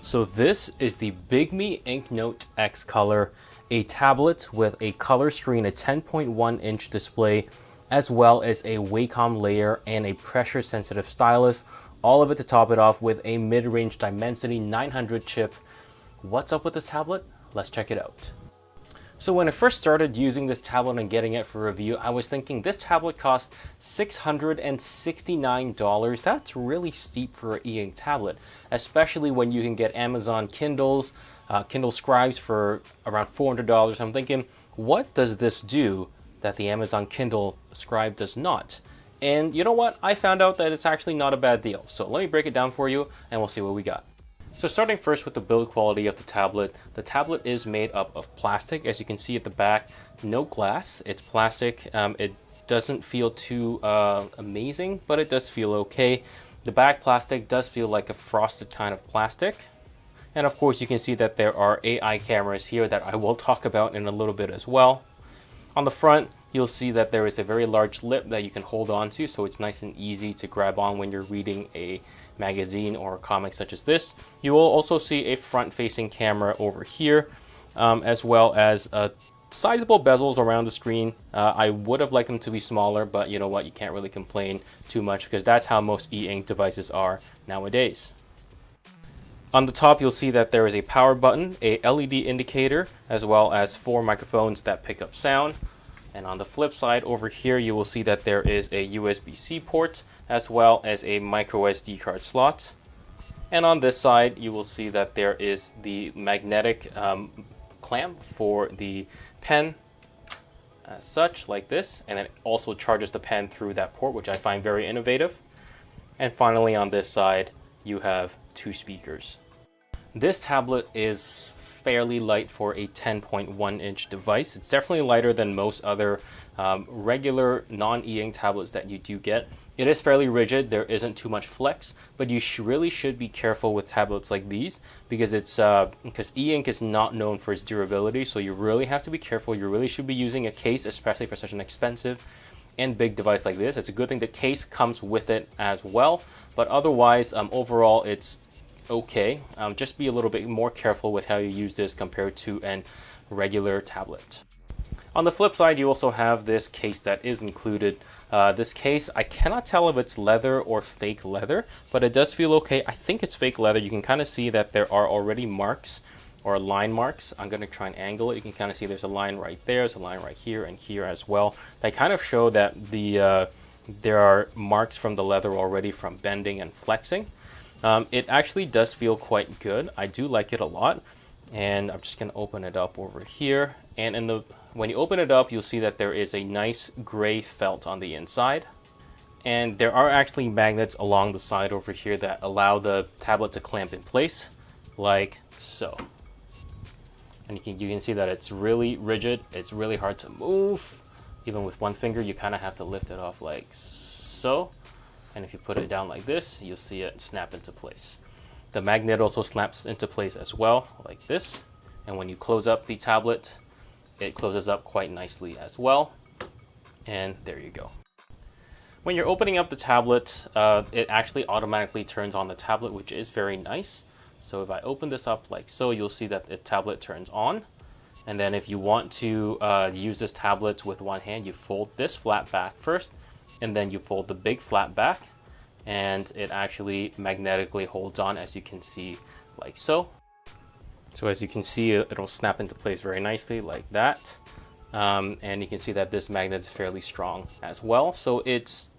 So this is the Bigme Inknote X Color, a tablet with a color screen, a 10.1-inch display, as well as a WACOM layer and a pressure-sensitive stylus. All of it to top it off with a mid-range Dimensity 900 chip. What's up with this tablet? Let's check it out. So when I first started using this tablet and getting it for review, I was thinking this tablet cost $669. That's really steep for an e-ink tablet, especially when you can get Amazon Kindles, Kindle Scribes for around $400. I'm thinking, what does this do that the Amazon Kindle Scribe does not? And you know what? I found out that it's actually not a bad deal. So let me break it down for you and we'll see what we got. So starting first with the build quality of the tablet is made up of plastic. As you can see at the back, no glass, it's plastic. It doesn't feel too amazing, but it does feel okay. The back plastic does feel like a frosted kind of plastic. And of course you can see that there are AI cameras here that I will talk about in a little bit as well. On the front, you'll see that there is a very large lip that you can hold on to, so it's nice and easy to grab on when you're reading a magazine or a comic such as this. You will also see a front-facing camera over here, as well as sizable bezels around the screen. I would have liked them to be smaller, but you know what, you can't really complain too much because that's how most e-ink devices are nowadays. On the top, you'll see that there is a power button, a LED indicator, as well as 4 microphones that pick up sound. And on the flip side over here, you will see that there is a USB-C port, as well as a micro SD card slot. And on this side, you will see that there is the magnetic clamp for the pen, as such, like this. And it also charges the pen through that port, which I find very innovative. And finally, on this side, you have 2 speakers. This tablet is fairly light for a 10.1-inch device. It's definitely lighter than most other regular non-e-ink tablets that you do get. It is fairly rigid, there isn't too much flex, but you really should be careful with tablets like these because because e-ink is not known for its durability, so you really have to be careful. You really should be using a case, especially for such an expensive and big device like this. It's a good thing the case comes with it as well, but otherwise, overall, it's okay. Just be a little bit more careful with how you use this compared to a regular tablet. On the flip side, you also have this case that is included. This case, I cannot tell if it's leather or fake leather, but it does feel okay. I think it's fake leather. You can kind of see that there are already marks or line marks. I'm going to try and angle it. You can kind of see there's a line right there, there's a line right here and here as well. They kind of show that there are marks from the leather already from bending and flexing. It actually does feel quite good. I do like it a lot. And I'm just going to open it up over here. And when you open it up, you'll see that there is a nice gray felt on the inside. And there are actually magnets along the side over here that allow the tablet to clamp in place, like so. And you can see that it's really rigid. It's really hard to move. Even with one finger, you kind of have to lift it off like so. And if you put it down like this, you'll see it snap into place. The magnet also snaps into place as well, like this. And when you close up the tablet, it closes up quite nicely as well. And there you go. When you're opening up the tablet, it actually automatically turns on the tablet, which is very nice. So if I open this up like so, you'll see that the tablet turns on. And then if you want to use this tablet with one hand, you fold this flat back first, and then you fold the big flat back, and it actually magnetically holds on, as you can see, like so. So as you can see, it'll snap into place very nicely like that. And you can see that this magnet is fairly strong as well. So it's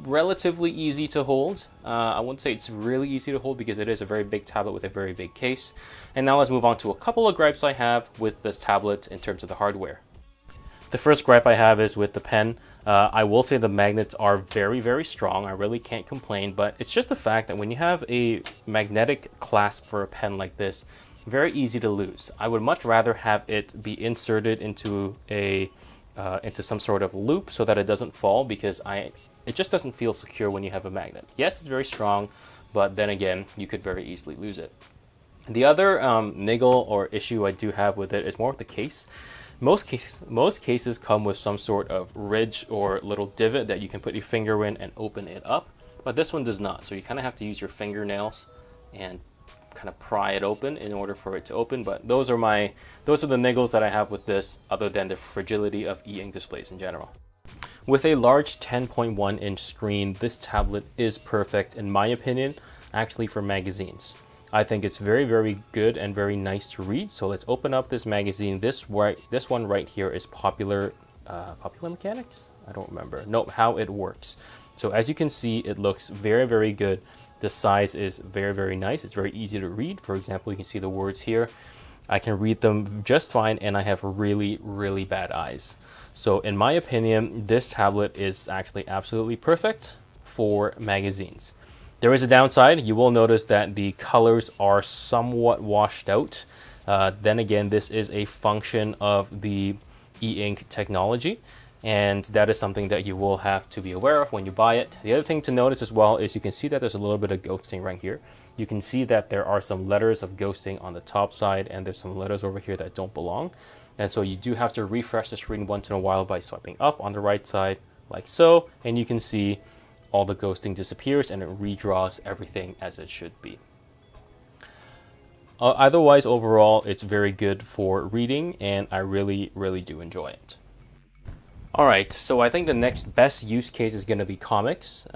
relatively easy to hold. I wouldn't say it's really easy to hold because it is a very big tablet with a very big case. And now let's move on to a couple of gripes I have with this tablet in terms of the hardware. The first gripe I have is with the pen. I will say the magnets are very, very strong. I really can't complain, but it's just the fact that when you have a magnetic clasp for a pen like this, very easy to lose. I would much rather have it be inserted into into some sort of loop so that it doesn't fall, because it just doesn't feel secure when you have a magnet. Yes, it's very strong, but then again, you could very easily lose it. The other niggle or issue I do have with it is more with the case. Most cases come with some sort of ridge or little divot that you can put your finger in and open it up, but this one does not. So you kind of have to use your fingernails and kind of pry it open in order for it to open. But those are the niggles that I have with this, other than the fragility of e-ink displays in general. With a large 10.1-inch screen, this tablet is perfect, in my opinion, actually for magazines. I think it's very, very good and very nice to read. So let's open up this magazine. This one right here is Popular Mechanics? I don't remember. Nope, How It Works. So as you can see, it looks very, very good. The size is very, very nice. It's very easy to read. For example, you can see the words here. I can read them just fine, and I have really, really bad eyes. So in my opinion, this tablet is actually absolutely perfect for magazines. There is a downside. You will notice that the colors are somewhat washed out. Then again, this is a function of the e-ink technology, and that is something that you will have to be aware of when you buy it. The other thing to notice as well is you can see that there's a little bit of ghosting right here. You can see that there are some letters of ghosting on the top side, and there's some letters over here that don't belong. And so you do have to refresh the screen once in a while by swiping up on the right side like so, and you can see all the ghosting disappears and it redraws everything as it should be. Otherwise, overall, it's very good for reading, and I really, really do enjoy it. Alright, so I think the next best use case is going to be comics.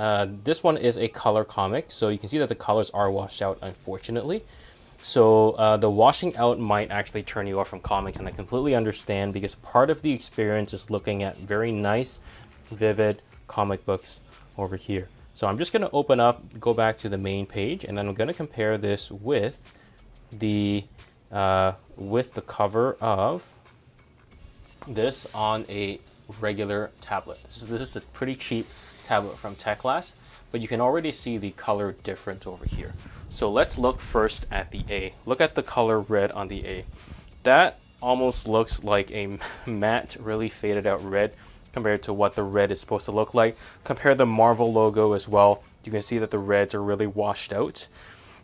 This one is a color comic, so you can see that the colors are washed out, unfortunately. So the washing out might actually turn you off from comics, and I completely understand, because part of the experience is looking at very nice, vivid comic books over here. So I'm just going to open up, go back to the main page, and then I'm going to compare this with the cover of this on a regular tablet. This is a pretty cheap tablet from Techlass, but you can already see the color difference over here. So let's look first at the A. Look at the color red on the A. That almost looks like a matte, really faded out red compared to what the red is supposed to look like. Compare the Marvel logo as well. You can see that the reds are really washed out.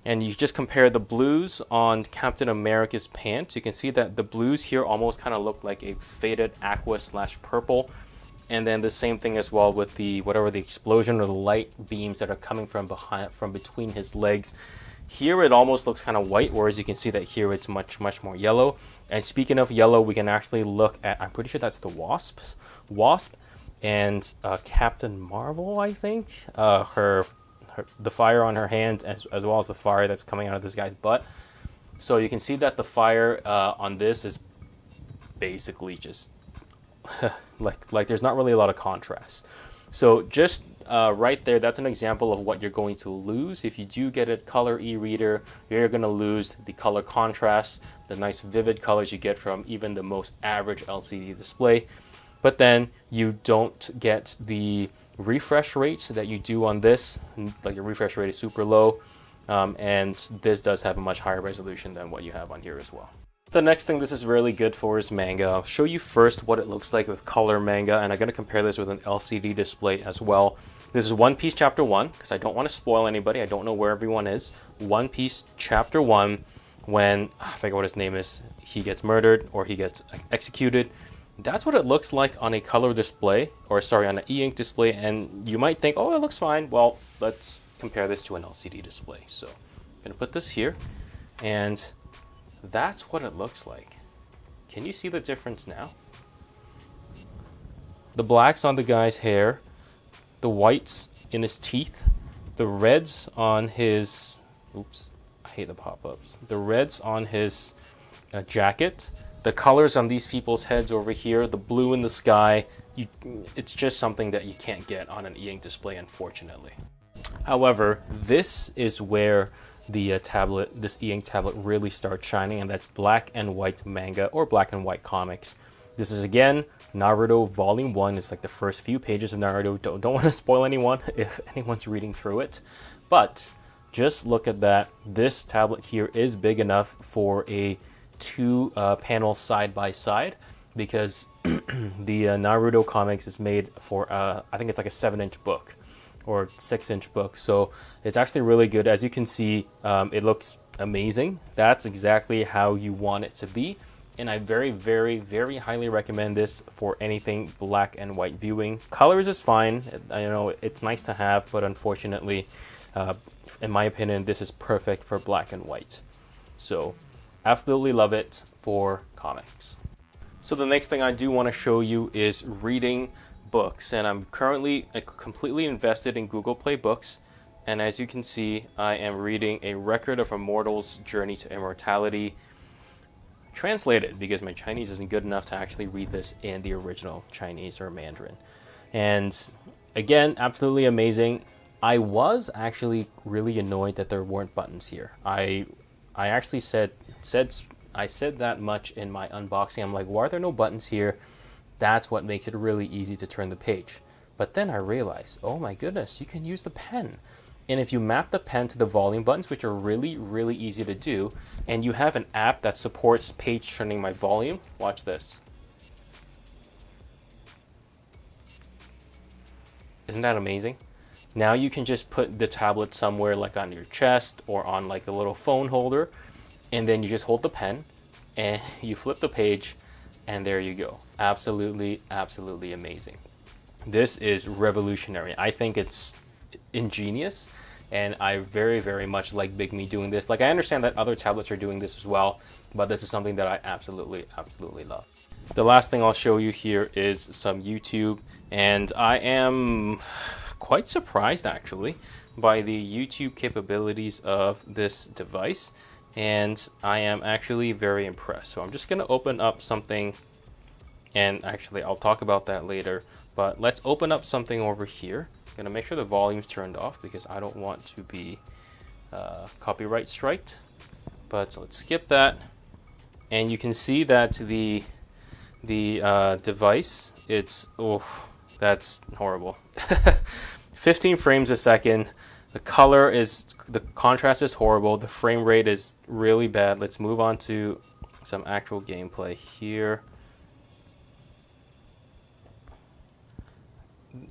And you just compare the blues on Captain America's pants. You can see that the blues here almost kind of look like a faded aqua / purple. And then the same thing as well with the whatever the explosion or the light beams that are coming from between his legs. Here it almost looks kind of white, whereas you can see that here it's much more yellow. And speaking of yellow, we can actually look at, I'm pretty sure that's the Wasp and Captain Marvel, I think. The fire on her hands, as well as the fire that's coming out of this guy's butt. So you can see that the fire on this is basically just like there's not really a lot of contrast. So just right there, that's an example of what you're going to lose. If you do get a color e-reader, you're going to lose the color contrast, the nice vivid colors you get from even the most average LCD display. But then you don't get the refresh rates that you do on this. Like your refresh rate is super low, and this does have a much higher resolution than what you have on here as well. The next thing this is really good for is manga. I'll show you first what it looks like with color manga, and I'm going to compare this with an LCD display as well. This is One Piece Chapter 1, because I don't want to spoil anybody. I don't know where everyone is. One Piece Chapter 1, when, I forget what his name is, he gets murdered or he gets executed. That's what it looks like on a color display, or sorry, on an e-ink display, and you might think, oh, it looks fine. Well, let's compare this to an LCD display. So I'm going to put this here, and that's what it looks like. Can you see the difference now? The blacks on the guy's hair, the whites in his teeth, the reds on his, oops, I hate the pop-ups, the reds on his jacket, the colors on these people's heads over here, the blue in the sky, it's just something that you can't get on an e-ink display, unfortunately. However, this is where the this e-ink tablet really starts shining, and that's black and white manga or black and white comics. This is again Naruto Volume 1. It's like the first few pages of Naruto. Don't want to spoil anyone if anyone's reading through it, but just look at that. This tablet here is big enough for a two panels side by side, because the Naruto comics is made for I think it's like a 7-inch book or 6-inch book, so it's actually really good. As you can see, it looks amazing. That's exactly how you want it to be, and I very, very, very highly recommend this for anything black and white viewing. Colors is fine. I know it's nice to have, but unfortunately In my opinion, this is perfect for black and white. So absolutely love it for comics. So the next thing I do want to show you is reading books, and I'm currently completely invested in Google Play Books, and as you can see, I am reading A Record of a Mortal's Journey to Immortality, translated because my Chinese isn't good enough to actually read this in the original Chinese or Mandarin. And again, absolutely amazing. I was actually really annoyed that there weren't buttons here. I actually said that much in my unboxing. I'm like, why are there no buttons here? That's what makes it really easy to turn the page. But then I realized, oh my goodness, you can use the pen. And if you map the pen to the volume buttons, which are really, really easy to do, and you have an app that supports page turning by volume, watch this. Isn't that amazing? Now you can just put the tablet somewhere like on your chest or on like a little phone holder, and then you just hold the pen and you flip the page, and there you go. Absolutely, absolutely amazing. This is revolutionary. I think it's ingenious, and I very, very much like Bigme doing this. Like, I understand that other tablets are doing this as well, but this is something that I absolutely, absolutely love. The last thing I'll show you here is some YouTube, and I am quite surprised actually by the YouTube capabilities of this device, and I am actually very impressed. So I'm just going to open up something, and actually I'll talk about that later, but let's open up something over here. I'm going to make sure the volume's turned off because I don't want to be copyright striked, but let's skip that. And you can see that the device, it's, oh, that's horrible. 15 frames a second. The contrast is horrible. The frame rate is really bad. Let's move on to some actual gameplay here.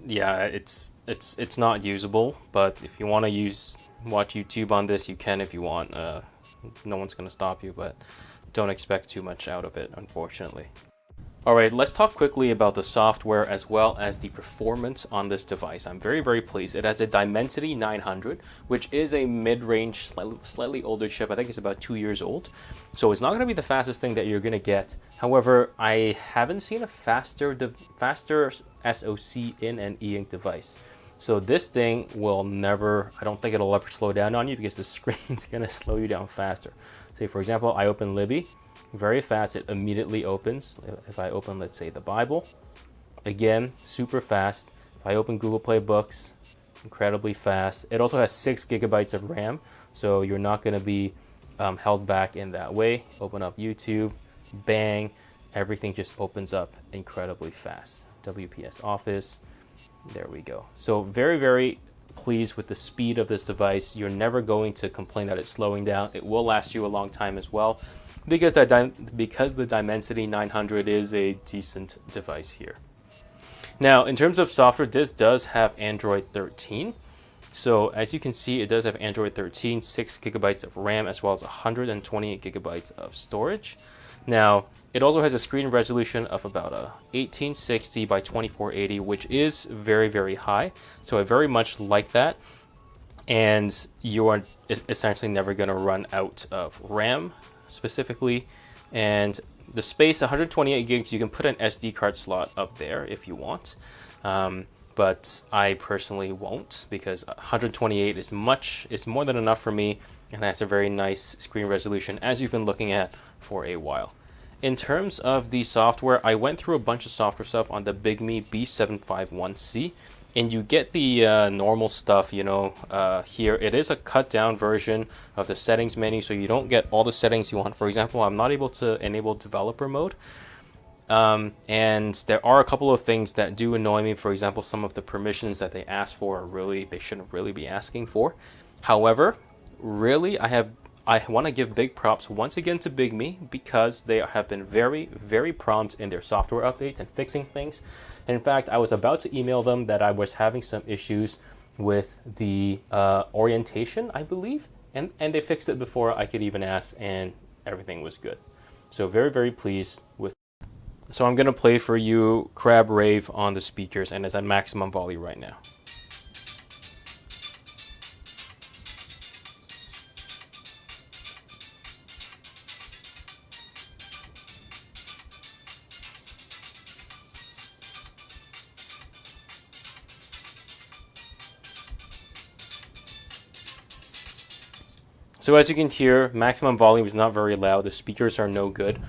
Yeah, it's not usable, but if you want to watch YouTube on this, you can if you want. No one's going to stop you, but don't expect too much out of it, unfortunately. Alright, let's talk quickly about the software as well as the performance on this device. I'm very, very pleased. It has a Dimensity 900, which is a mid-range, slightly older chip. I think it's about 2 years old. So it's not going to be the fastest thing that you're going to get. However, I haven't seen a faster SoC in an e-ink device. So this thing will never, I don't think it'll ever slow down on you because the screen's going to slow you down faster. Say, for example, I open Libby. Very fast, it immediately opens. If I open, let's say, the Bible, again, super fast. If I open Google Play Books, incredibly fast. It also has 6 gigabytes of RAM, so you're not going to be held back in that way. Open up YouTube, bang, everything just opens up incredibly fast. WPS Office, there we go. So very, very pleased with the speed of this device. You're never going to complain that it's slowing down. It will last you a long time as well, because the Dimensity 900 is a decent device here. Now, in terms of software, this does have Android 13. So as you can see, it does have Android 13, 6 gigabytes of RAM, as well as 128 gigabytes of storage. Now, it also has a screen resolution of about a 1860 by 2480, which is very, very high. So I very much like that. And you are essentially never going to run out of RAM specifically. And the space, 128 gigs, you can put an SD card slot up there if you want. But I personally won't, because 128 is more than enough for me, and has a very nice screen resolution, as you've been looking at for a while. In terms of the software, I went through a bunch of software stuff on the Bigme B751C, and you get the normal stuff, you know. Here it is a cut down version of the settings menu, so you don't get all the settings you want. For example, I'm not able to enable developer mode. And there are a couple of things that do annoy me. For example, some of the permissions that they ask for are they shouldn't really be asking for. However, really, I want to give big props once again to Bigme, because they have been very, very prompt in their software updates and fixing things. And in fact, I was about to email them that I was having some issues with the orientation, I believe, and they fixed it before I could even ask, and everything was good. So very, very pleased with. So I'm going to play for you Crab Rave on the speakers, and it's at maximum volume right now. So as you can hear, maximum volume is not very loud. The speakers are no good.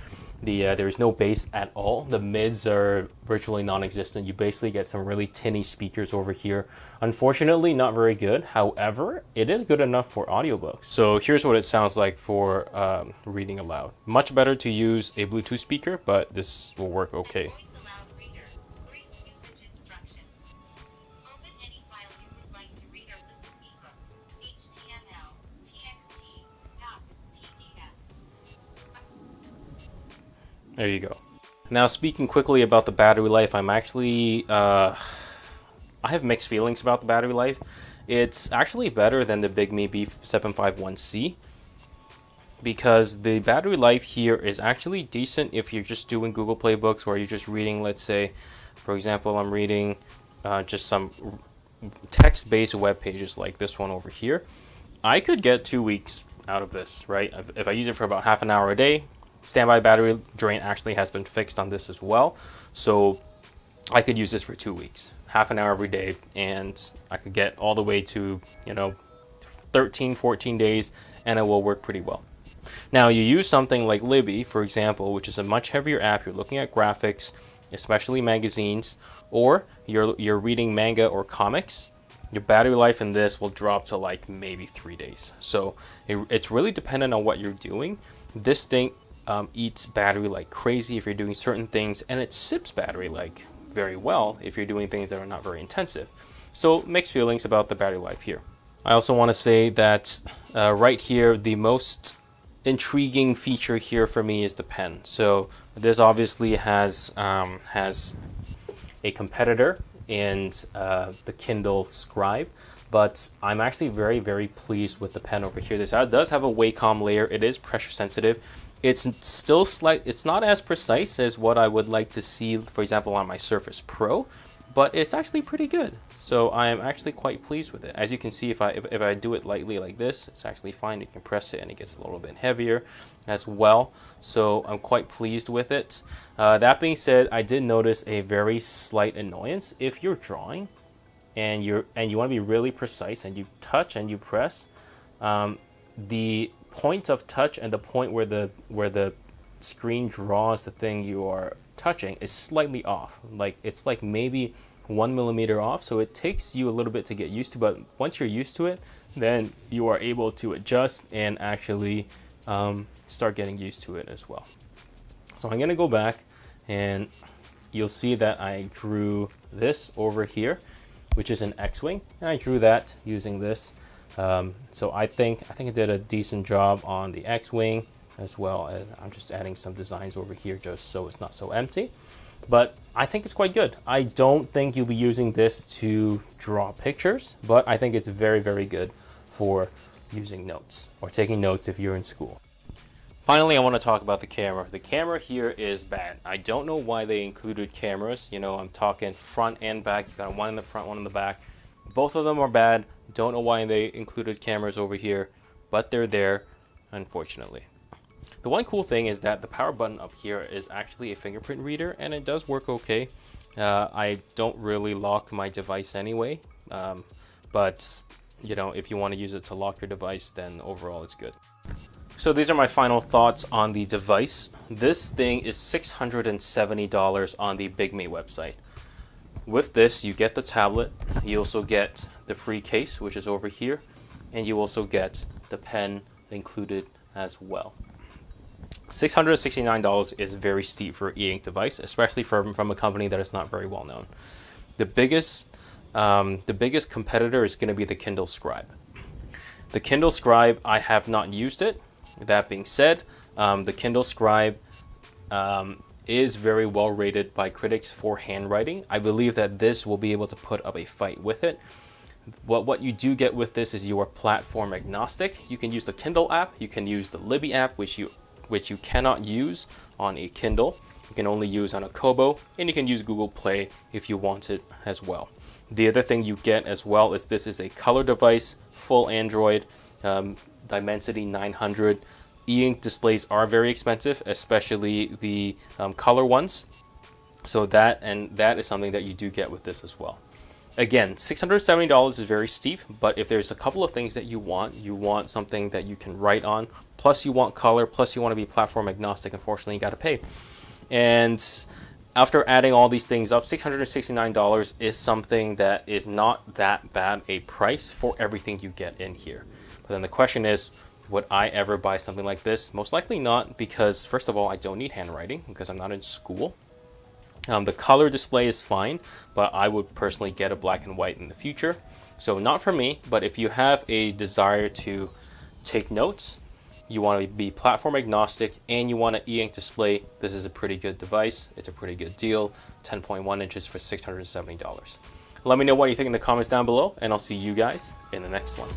There is no bass at all. The mids are virtually non-existent. You basically get some really tinny speakers over here. Unfortunately, not very good. However, it is good enough for audiobooks. So here's what it sounds like for reading aloud. Much better to use a Bluetooth speaker, but this will work okay. There you go. Now, speaking quickly about the battery life, I'm actually, I have mixed feelings about the battery life. It's actually better than the Bigme B751C because the battery life here is actually decent if you're just doing Google Play books or you're just reading, let's say, for example, I'm reading just some text-based web pages like this one over here. I could get 2 weeks out of this, right? If I use it for about half an hour a day. Standby battery drain actually has been fixed on this as well, so I could use this for 2 weeks, half an hour every day, and I could get all the way to 13 14 days, and it will work pretty well. Now you use something like Libby, for example, which is a much heavier app. You're looking at graphics, especially magazines, or you're reading manga or comics. Your battery life in this will drop to like maybe 3 days. So it's really dependent on what you're doing. This thing eats battery like crazy if you're doing certain things, and it sips battery like very well if you're doing things that are not very intensive. So mixed feelings about the battery life here. I also want to say that right here, the most intriguing feature here for me is the pen. So this obviously has a competitor in the Kindle Scribe, but I'm actually very, very pleased with the pen over here. This does have a WACOM layer. It is pressure sensitive. It's still it's not as precise as what I would like to see, for example, on my Surface Pro, but it's actually pretty good. So I am actually quite pleased with it. As you can see, if I do it lightly like this, it's actually fine. You can press it and it gets a little bit heavier as well. So I'm quite pleased with it. That being said, I did notice a very slight annoyance. If you're drawing and you want to be really precise and you touch and you press, the point of touch and the point where the screen draws the thing you are touching is slightly off. Like it's like maybe 1 millimeter off, so it takes you a little bit to get used to, but once you're used to it, then you are able to adjust and actually start getting used to it as well. So I'm gonna go back and you'll see that I drew this over here, which is an X-wing, and I drew that using this. So I think I did a decent job on the X-wing, as well as I'm just adding some designs over here just so it's not so empty. But I think it's quite good. I don't think you'll be using this to draw pictures, but I think it's very, very good for using notes or taking notes if you're in school. Finally, I want to talk about the camera. The camera here is bad. I don't know why they included cameras. I'm talking front and back. You got one in the front, one in the back. Both of them are bad. Don't know why they included cameras over here, but they're there, unfortunately. The one cool thing is that the power button up here is actually a fingerprint reader, and it does work okay. I don't really lock my device anyway, but if you want to use it to lock your device, then overall it's good. So these are my final thoughts on the device. This thing is $670 on the Bigme website. With this, you get the tablet, you also get the free case, which is over here, and you also get the pen included as well. $669 is very steep for an e-ink device, especially from a company that is not very well known. The biggest competitor is going to be the Kindle Scribe. The Kindle Scribe, I have not used it. That being said, the Kindle Scribe is very well rated by critics for handwriting. I believe that this will be able to put up a fight with it. What you do get with this is you are platform agnostic. You can use the Kindle app, you can use the Libby app, which you cannot use on a Kindle. You can only use on a Kobo, and you can use Google Play if you want it as well. The other thing you get as well is this is a color device, full Android, Dimensity 900. E-ink displays are very expensive, especially the color ones. So that is something that you do get with this as well. Again, $670 is very steep, but if there's a couple of things that you want something that you can write on, plus you want color, plus you want to be platform agnostic, unfortunately you got to pay. And after adding all these things up, $669 is something that is not that bad a price for everything you get in here. But then the question is, would I ever buy something like this? Most likely not, because first of all, I don't need handwriting because I'm not in school. The color display is fine, but I would personally get a black and white in the future. So not for me, but if you have a desire to take notes, you want to be platform agnostic, and you want an e-ink display, this is a pretty good device. It's a pretty good deal, 10.1 inches for $670. Let me know what you think in the comments down below, and I'll see you guys in the next one.